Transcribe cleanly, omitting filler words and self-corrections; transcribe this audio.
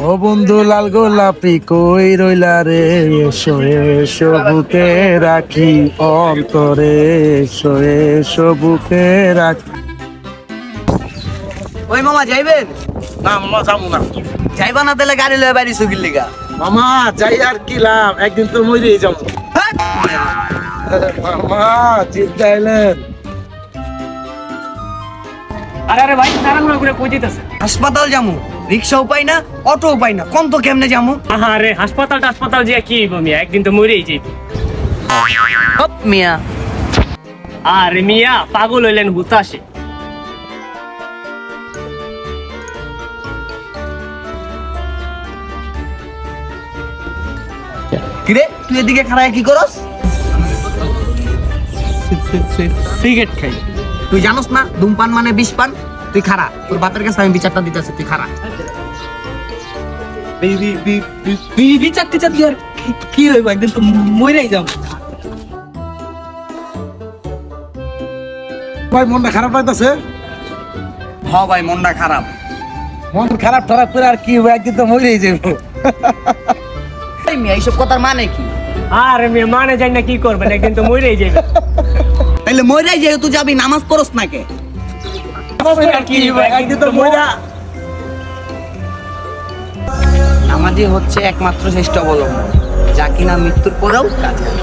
ও বন্ধু লাল গোলাপি কই রইলা রে, এসো এসো বুকে রাখি অন্তরে, এসো এসো বুকে রাখি। ওই মামা যাইবেন? না মামা যাবো না। যাইবা না তাহলে গাড়ি লয়ে বাইরে সুগির লিগা। মামা যাই আর কি লাভ, একদিন তো মরেই যাবো। মামা চিন্তা এলেন। আরে ভাই তাড়াহুড়ো করে কই যাইতাছে? হাসপাতাল যামু, রিক্সাও পাই না, অটোও পাই না, কোন তো কেমনে যামু? আরে হাসপাতাল যে কি হইব মিয়া, একদিন তো মরেই যাইব। হপ মিয়া, আরে মিয়া পাগল হইলেন হুতাশে। কিরে তুই এদিকে খাড়ায় কি করস? সিগারেট খাই। তুই জানোস না ধূমপান মানে বিষ পান? তুই খাড়া, তোর বাপের কাছে আমি বিচারটা দিতেছি, তুই খাড়া। বিচার টিচার দিয়ে আর কি হইব, একদিন তো মরেই যাবো। ভাই মনটা খারাপ লাগতেছে। হ ভাই মনটা খারাপ। মন খারাপ খারাপ করে আর কি হবে, একদিন তো মরেই যাবো। এই মিয়া এইসব কথার মানে কি? আরে মিয়া মানে যাই না কি করবেন, একদিন তো মরেই যাইবে। তাইলে মরেই যেহেতু যাবি, নামাজ পড়স না কে? আর কি হইব, একদিন তো মইরা। নামাজই হচ্ছে একমাত্র শ্রেষ্ঠ অবলম্বন, যা কিনা মৃত্যুর পরেও কাজ করে।